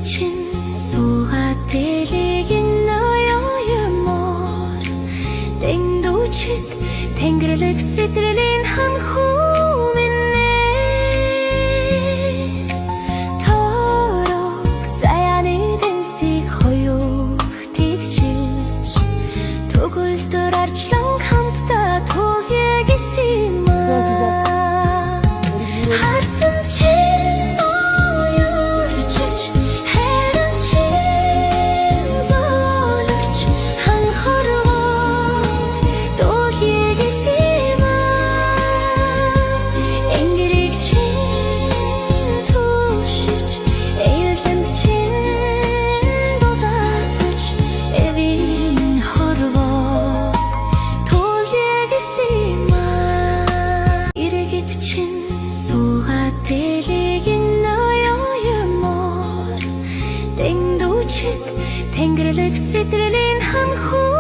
чинь суугаад дэлхийн ноёмор дэндүүчиг тэнгэрлэг сэтгэлийн ханхуу минь торог заяаны дэнсийг хоёух тэгжилж төгөлдөр арчлан хамтдаа тулхийг эсэм харцан чинь оёрчиж хэрэн чинь золорч ханхорвот тулхийг эсэм энгэрийг чинь түшиж эйлэнд чинь булаацж эвийн хорвоо тулхийг эсэм иргэд чинь суугаад дэлхийн ноёмор дэндүүчиг тэнгэрлэг сэтгэлийн ханхуу